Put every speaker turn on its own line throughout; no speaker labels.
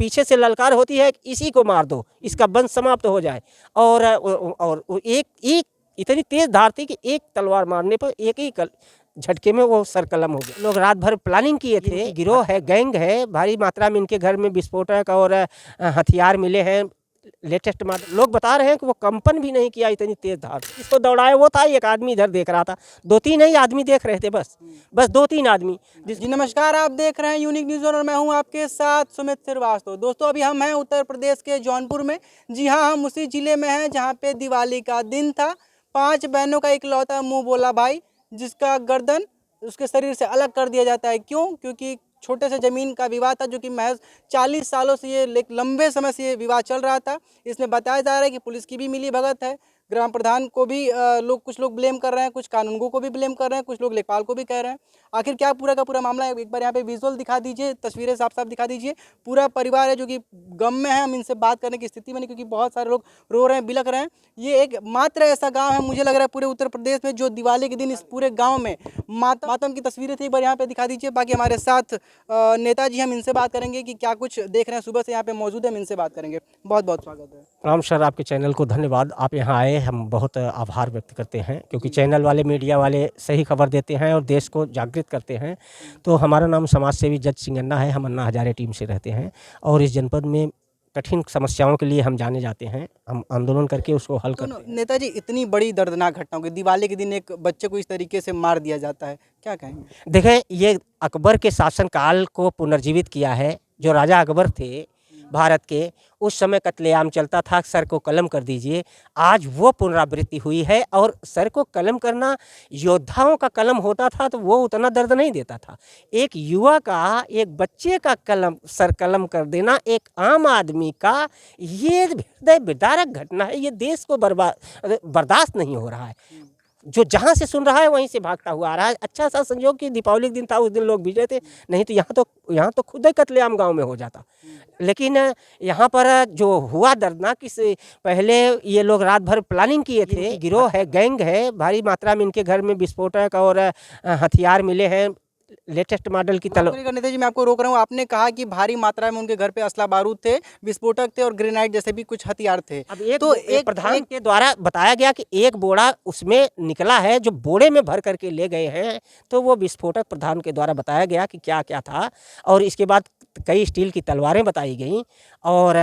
पीछे से ललकार होती है कि इसी को मार दो, इसका वंश समाप्त हो जाए। और एक एक इतनी तेज धार थी कि एक तलवार मारने पर एक ही झटके में वो सर कलम हो गया। लोग रात भर प्लानिंग किए थे, गिरोह है, गैंग है, भारी मात्रा में इनके घर में विस्फोटक और हथियार मिले हैं। लेटेस्ट मॉडल लोग बता रहे हैं कि वो कंपन भी नहीं किया, इतनी तेज धार। इसको दौड़ाया वो था, एक आदमी इधर देख रहा था, 2-3 ही आदमी देख रहे थे, बस 2-3 आदमी।
जी नमस्कार, आप देख रहे हैं यूनिक न्यूज़ और मैं हूं आपके साथ सुमित श्रीवास्तव। दोस्तों अभी हम हैं उत्तर प्रदेश के जौनपुर में। जी हां, हम उसी ज़िले में हैं जहां पे दिवाली का दिन था। 5 बहनों का इकलौता मुंह बोला भाई, जिसका गर्दन उसके शरीर से अलग कर दिया जाता है। क्यों? क्योंकि छोटे से ज़मीन का विवाद था, जो कि महज 40 सालों से ये लंबे समय से ये विवाद चल रहा था। इसमें बताया जा रहा है कि पुलिस की भी मिली भगत है, ग्राम प्रधान को भी कुछ लोग ब्लेम कर रहे हैं, कुछ कानूनगो को भी ब्लेम कर रहे हैं, कुछ लोग लेखपाल को भी कह रहे हैं। आखिर क्या पूरा का पूरा मामला है? एक बार यहाँ पे विजुअल दिखा दीजिए, तस्वीरें साफ साफ दिखा दीजिए। पूरा परिवार है जो कि गम में है, हम इनसे बात करने की स्थिति में नहीं, क्योंकि बहुत सारे लोग रो रहे हैं, बिलख रहे हैं। ये एक मात्र ऐसा गाँव है, मुझे लग रहा है पूरे उत्तर प्रदेश में, जो दिवाली के दिन इस पूरे गाँव में मातम की तस्वीरें थी। एक बार यहाँ पे दिखा दीजिए। बाकी हमारे साथ नेताजी, हम इनसे बात करेंगे कि क्या कुछ देख रहे हैं, सुबह से यहाँ पे मौजूद है, हम इनसे बात करेंगे। बहुत बहुत स्वागत है।
राम सर, आपके चैनल को धन्यवाद, आप यहाँ आए, हम बहुत आभार व्यक्त करते हैं, क्योंकि चैनल वाले, मीडिया वाले सही खबर देते हैं और देश को जागृत करते हैं। तो हमारा नाम समाज सेवी जज सिंह अन्ना है, हम अन्ना हजारे टीम से रहते हैं और इस जनपद में कठिन समस्याओं के लिए हम जाने जाते हैं, हम आंदोलन करके उसको हल करते हैं।
नेताजी, इतनी बड़ी दर्दनाक घटना हो गई, दिवाली के दिन एक बच्चे को इस तरीके से मार दिया जाता है, क्या कहेंगे?
देखें, ये अकबर के शासनकाल को पुनर्जीवित किया है। जो राजा अकबर थे भारत के, उस समय कत्लेआम चलता था, सर को कलम कर दीजिए। आज वो पुनरावृत्ति हुई है और सर को कलम करना, योद्धाओं का कलम होता था तो वो उतना दर्द नहीं देता था। एक युवा का, एक बच्चे का कलम, सर कलम कर देना, एक आम आदमी का, ये हृदय विदारक घटना है। ये देश को बर्दाश्त नहीं हो रहा है। जो जहाँ से सुन रहा है वहीं से भागता हुआ आ रहा है। अच्छा सा संयोग कि दीपावली के दिन था, उस दिन लोग विजय थे, नहीं तो यहाँ तो खुद ही कत्लेआम गांव में हो जाता। लेकिन यहाँ पर जो हुआ दर्दनाक, कि पहले ये लोग रात भर प्लानिंग किए थे, गिरोह है, गैंग है, भारी मात्रा में इनके घर में विस्फोटक और हथियार मिले हैं। लेटेस्ट मॉडल की
नेताजी, मैं आपको रोक रहा हूँ। आपने कहा कि भारी मात्रा में उनके घर पे असला बारूद थे, विस्फोटक थे और ग्रेनाइड जैसे भी कुछ हथियार थे।
अब एक प्रधान के द्वारा बताया गया कि एक बोरा उसमें निकला है, जो बोरे में भर करके ले गए हैं, तो वो विस्फोटक प्रधान के द्वारा बताया गया कि क्या क्या था। और इसके बाद कई स्टील की तलवारें बताई गई और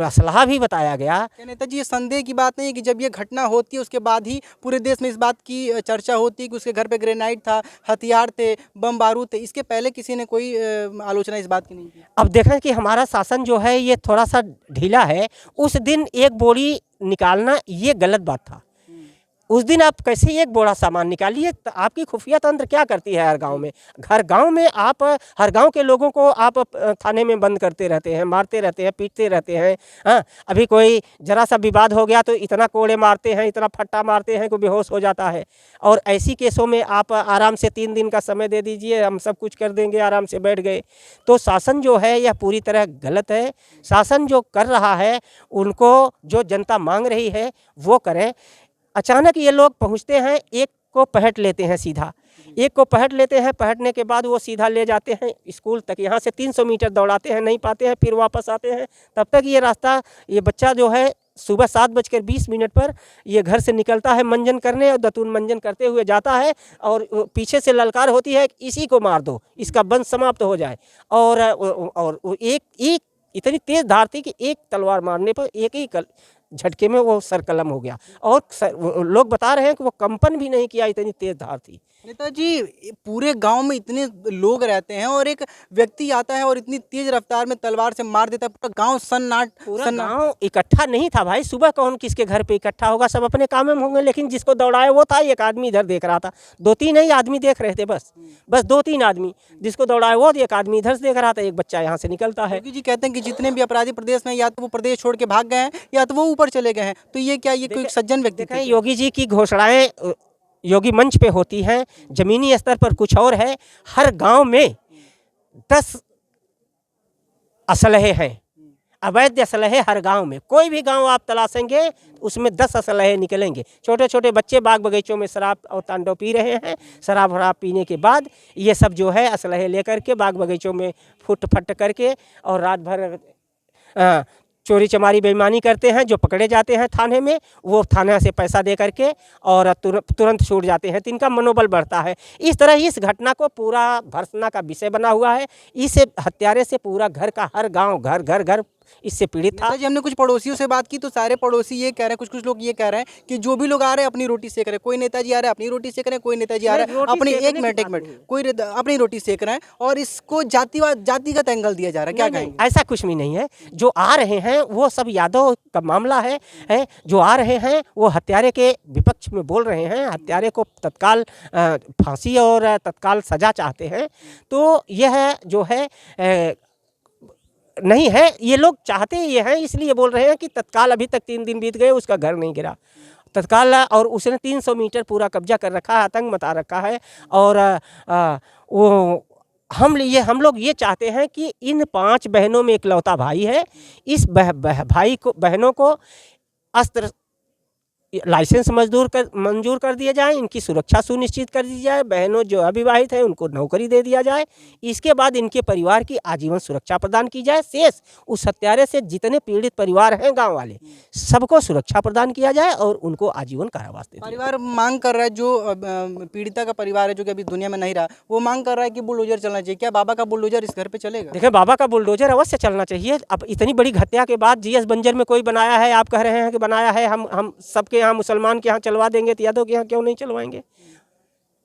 असलहा भी बताया गया।
नेताजी, ये संदेह की बात नहीं है कि जब ये घटना होती है उसके बाद ही पूरे देश में इस बात की चर्चा होती है कि उसके घर पे ग्रेनाइड था, हथियार थे, बम बारूद थे? इसके पहले किसी ने कोई आलोचना इस बात की नहीं की?
अब देखें कि हमारा शासन जो है ये थोड़ा सा ढीला है। उस दिन एक बोरी निकालना ये गलत बात था। उस दिन आप कैसे एक बोरा सामान निकालिए? तो आपकी खुफिया तंत्र क्या करती है? हर गांव में आप हर गांव के लोगों को आप थाने में बंद करते रहते हैं, मारते रहते हैं, पीटते रहते हैं। हाँ, अभी कोई जरा सा विवाद हो गया तो इतना कोड़े मारते हैं, इतना फट्टा मारते हैं कि बेहोश हो जाता है। और ऐसी केसों में आप आराम से 3 दिन का समय दे दीजिए, हम सब कुछ कर देंगे, आराम से बैठ गए। तो शासन जो है यह पूरी तरह गलत है। शासन जो कर रहा है, उनको जो जनता मांग रही है वो करें। अचानक ये लोग पहुंचते हैं, एक को पहट लेते हैं, सीधा एक को पहट लेते हैं। पहटने के बाद वो सीधा ले जाते हैं स्कूल तक, यहाँ से 300 मीटर दौड़ाते हैं, नहीं पाते हैं, फिर वापस आते हैं। तब तक ये रास्ता, ये बच्चा जो है सुबह 7:20 पर ये घर से निकलता है मंजन करने, और दतून मंजन करते हुए जाता है और पीछे से ललकार होती है इसी को मार दो, इसका वंश समाप्त हो जाए। और एक इतनी तेज धार थी कि एक तलवार मारने पर एक ही झटके में वो सर कलम हो गया। और लोग बता रहे हैं कि वो कंपन भी नहीं किया, इतनी तेज धार थी।
नेताजी, पूरे गांव में इतने लोग रहते हैं और एक व्यक्ति आता है और इतनी तेज रफ्तार में तलवार से मार देता है, पूरा गांव
पूरा गांव इकट्ठा नहीं था भाई। सुबह कौन किसके घर पे इकट्ठा होगा, सब अपने काम में होंगे। लेकिन जिसको दौड़ाया वो था, एक आदमी इधर देख रहा था, 2-3 ही आदमी देख रहे थे, बस 2-3 आदमी। जिसको दौड़ाया वो एक आदमी इधर से देख रहा था, एक बच्चा यहाँ से निकलता है।
जी कहते हैं कि जितने भी अपराधी प्रदेश में, या तो वो प्रदेश छोड़ के भाग गए हैं या तो वो ऊपर चले गए हैं। तो ये क्या, ये कोई सज्जन व्यक्ति थे?
योगी जी की घोषणाएं योगी मंच पे होती हैं, जमीनी स्तर पर कुछ और है। हर गांव में 10 असलहे हैं अवैध असलहे हर गांव में, कोई भी गांव आप तलाशेंगे उसमें 10 असलहे निकलेंगे। छोटे छोटे बच्चे बाग बगीचों में शराब और तांडव पी रहे हैं। शराब वराब पीने के बाद ये सब जो है असलहे लेकर के बाग बगीचों में फुट फट करके और रात भर चोरी चमारी बेईमानी करते हैं। जो पकड़े जाते हैं थाने में, वो थाने से पैसा दे करके और तुरंत छूट जाते हैं, तो इनका मनोबल बढ़ता है। इस तरह इस घटना को पूरा भर्त्सना का विषय बना हुआ है। इस हत्यारे से पूरा घर का हर गांव घर घर घर इससे पीड़ित था।
जी, हमने कुछ पड़ोसियों से बात की तो सारे पड़ोसी ये कह रहे हैं, कुछ लोग ये कह रहे हैं कि जो भी लोग आ रहे हैं अपनी रोटी सेक रहे हैं। कोई नेताजी आ रहा है अपनी रोटी सेक रहे हैं, कोई नेताजी आ रहा है अपनी एक मिनट कोई अपनी रोटी सेक रहे हैं, और इसको जातिगत एंगल दिया जा रहा है। क्या कहेंगे?
ऐसा कुछ भी नहीं है। जो आ रहे हैं वो सब यादव का मामला है। जो आ रहे हैं वो हत्यारे के विपक्ष में बोल रहे हैं, हत्यारे को तत्काल फांसी और तत्काल सजा चाहते हैं। तो यह जो है नहीं है, ये लोग चाहते ये हैं, इसलिए बोल रहे हैं कि तत्काल। अभी तक 3 दिन बीत गए, उसका घर नहीं गिरा तत्काल, और उसने 300 मीटर पूरा कब्जा कर रखा है, आतंक मचा रखा है। और वो हम लोग ये चाहते हैं कि इन 5 बहनों में इकलौता भाई है। इस भाई को बहनों को अस्त्र लाइसेंस मंजूर कर दिया जाए, इनकी सुरक्षा सुनिश्चित कर दी जाए। बहनों जो अविवाहित हैं उनको नौकरी दे दिया जाए। इसके बाद इनके परिवार की आजीवन सुरक्षा प्रदान की जाए। शेष उस हत्यारे से जितने पीड़ित परिवार हैं गांव वाले, सबको सुरक्षा प्रदान किया जाए और उनको आजीवन कारावास दे दिया जाए।
परिवार मांग कर रहा है, जो पीड़िता का परिवार है जो कि अभी दुनिया में नहीं रहा, वो मांग कर रहा है कि बुलडोजर चलना चाहिए। क्या बाबा का बुलडोजर इस घर पे चलेगा?
देखिए, बाबा का बुलडोजर अवश्य चलना चाहिए। अब इतनी बड़ी हत्या के बाद जीएस बंजर में कोई बनाया है, आप कह रहे हैं कि बनाया है। हम सबके यहाँ मुसलमान के यहाँ चलवा देंगे, तो यादव के यहाँ क्यों नहीं चलवाएंगे?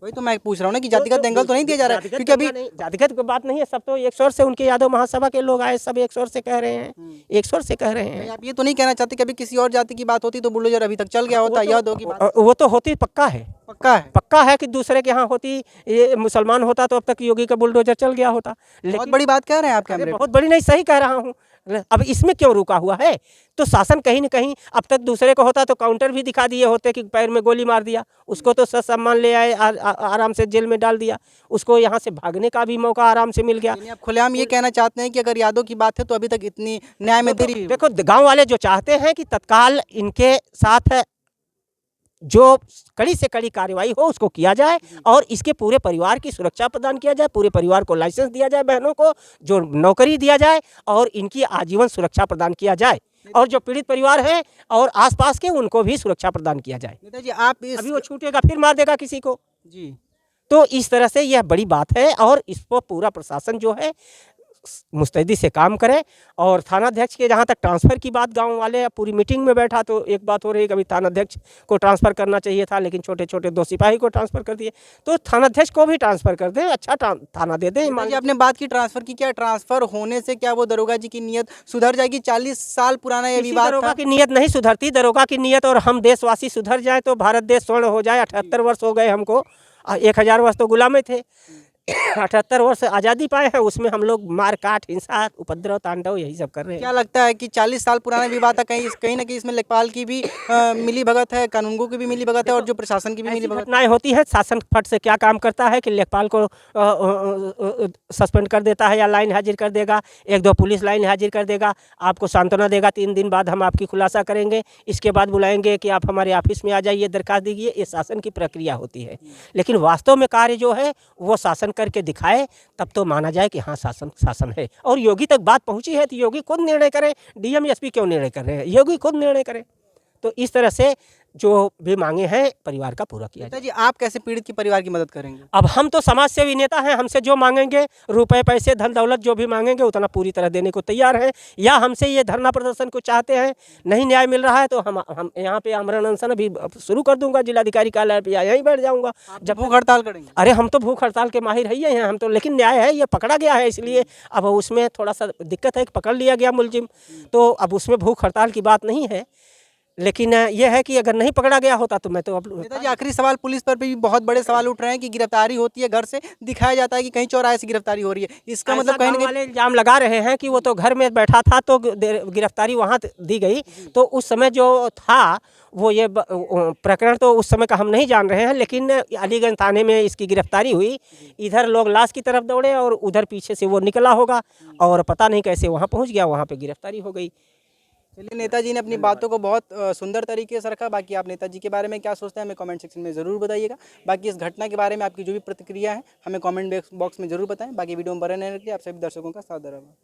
वही तो मैं पूछ रहा हूँ ना कि जातिगत एंगल तो नहीं दिया जा रहा है, क्योंकि अभी
जातिगत की बात नहीं है। सब तो एक स्वर से, उनके यादव महासभा के लोग आए, सब एक स्वर से कह रहे हैं, एक स्वर से कह रहे हैं।
आप ये तो नहीं कहना चाहते कि अभी किसी और जाति की बात होती तो बुलडोजर अभी तक चल गया होता? यादव की बात
वो तो होती पक्का है,
पक्का है
कि दूसरे के यहाँ होती, ये मुसलमान होता तो अब तक योगी का बुलडोजर चल गया होता।
बहुत बड़ी बात कह रहे हैं आप कैमरे पे।
बहुत बड़ी नहीं, सही कह रहा हूँ। अब इसमें क्यों रुका हुआ है? तो शासन कहीं न कहीं, अब तक दूसरे को होता तो काउंटर भी दिखा दिए होते कि पैर में गोली मार दिया, उसको तो सम्मान ले आए, आराम से जेल में डाल दिया, उसको यहाँ से भागने का भी मौका आराम से मिल गया।
आप खुलेआम ये कहना चाहते हैं कि अगर यादव की बात है तो अभी तक इतनी न्याय में देरी?
देखो, गाँव वाले जो चाहते हैं कि तत्काल इनके साथ जो कड़ी से कड़ी कार्रवाई हो उसको किया जाए और इसके पूरे परिवार की सुरक्षा प्रदान किया जाए, पूरे परिवार को लाइसेंस दिया जाए, बहनों को जो नौकरी दिया जाए और इनकी आजीवन सुरक्षा प्रदान किया जाए, और जो पीड़ित परिवार हैं और आसपास के उनको भी सुरक्षा प्रदान किया जाए।
नेताजी, आप
अभी वो छूटेगा फिर मार देगा किसी को
जी।
तो इस तरह से यह बड़ी बात है और इस पर पूरा प्रशासन जो है मुस्तैदी से काम करे। और थानाध्यक्ष के जहाँ तक ट्रांसफ़र की बात, गांव वाले पूरी मीटिंग में बैठा तो एक बात हो रही है, कभी थानाध्यक्ष को ट्रांसफ़र करना चाहिए था, लेकिन छोटे छोटे 2 सिपाही को ट्रांसफ़र कर दिए। तो थानाध्यक्ष को भी ट्रांसफ़र कर दें, अच्छा थाना दे दें।
जी, आपने बात की ट्रांसफ़र की, क्या ट्रांसफ़र होने से क्या वो दरोगा जी की नीयत सुधर जाएगी? 40 साल पुराना ये विवाद था।
दरोगा की नीयत नहीं सुधरती, दरोगा की नीयत और हम देशवासी सुधर जाए तो भारत देश स्वर्ण हो जाए। 78 वर्ष हो गए हमको, 1000 वर्ष तो गुलामे थे, 78 वर्ष आज़ादी पाए हैं, उसमें हम लोग मार काट, हिंसा, उपद्रव, तांडव यही सब कर रहे हैं।
क्या लगता है कि 40 साल पुराना विवाद था, कहीं ना कहीं इसमें लेखपाल की भी मिली भगत है, कानूनगो की भी मिली भगत है और जो प्रशासन की भी मिली भगत?
घटनाएं होती है, शासन फट से क्या काम करता है कि लेखपाल को सस्पेंड कर देता है या लाइन हाजिर कर देगा, 1-2 पुलिस लाइन हाजिर कर देगा, आपको सांत्वना देगा, 3 दिन बाद हम आपकी खुलासा करेंगे, इसके बाद बुलाएंगे कि आप हमारे ऑफिस में आ जाइए, दरखास्त दीजिए। ये शासन की प्रक्रिया होती है, लेकिन वास्तव में कार्य जो है वो शासन करके दिखाए, तब तो माना जाए कि हाँ शासन है। और योगी तक बात पहुंची है तो योगी खुद निर्णय करें, डीएम एसपी क्यों निर्णय कर रहे हैं? योगी खुद निर्णय करें। तो इस तरह से जो भी मांगे हैं परिवार का पूरा किया जाए।
जी, आप कैसे पीड़ित की परिवार की मदद करेंगे?
अब हम तो समाज सेवी नेता हैं, हमसे जो मांगेंगे, रुपए पैसे धन दौलत जो भी मांगेंगे उतना पूरी तरह देने को तैयार हैं। या हमसे ये धरना प्रदर्शन को चाहते हैं, नहीं न्याय मिल रहा है तो हम यहाँ पे आमरण अनशन अभी शुरू कर दूंगा, जिलाधिकारी कार्यालय पे यहीं बैठ जाऊँगा।
जब भूख हड़ताल करेंगे?
अरे हम तो भूख हड़ताल के माहिर ही हैं हम तो, लेकिन न्याय है, ये पकड़ा गया है, इसलिए अब उसमें थोड़ा सा दिक्कत है कि पकड़ लिया गया मुलजिम, तो अब उसमें भूख हड़ताल की बात नहीं है। लेकिन ये है कि अगर नहीं पकड़ा गया होता तो मैं तो
नेताजी आखिरी सवाल, पुलिस पर भी बहुत बड़े सवाल उठ रहे हैं कि गिरफ्तारी होती है घर से, दिखाया जाता है कि कहीं चौराहे से गिरफ्तारी हो रही है, इसका मतलब कहीं ना
गाँव
कहीं
वाले इल्जाम लगा रहे हैं कि वो तो घर में बैठा था तो गिरफ्तारी वहाँ दी गई। तो उस समय जो था वो ये प्रकरण तो उस समय का हम नहीं जान रहे हैं, लेकिन अलीगंज थाने में इसकी गिरफ्तारी हुई। इधर लोग लाश की तरफ दौड़े और उधर पीछे से वो निकला होगा और पता नहीं कैसे वहाँ पहुँच गया, वहाँ पे गिरफ्तारी हो गई।
चलिए, नेताजी ने अपनी बातों को बहुत सुंदर तरीके से रखा। बाकी आप नेताजी के बारे में क्या सोचते हैं हमें कमेंट सेक्शन में ज़रूर बताइएगा। बाकी इस घटना के बारे में आपकी जो भी प्रतिक्रिया है हमें कमेंट बॉक्स में ज़रूर बताएं। बाकी वीडियो में बने रहने के लिए आप सभी दर्शकों का सादर धन्यवाद।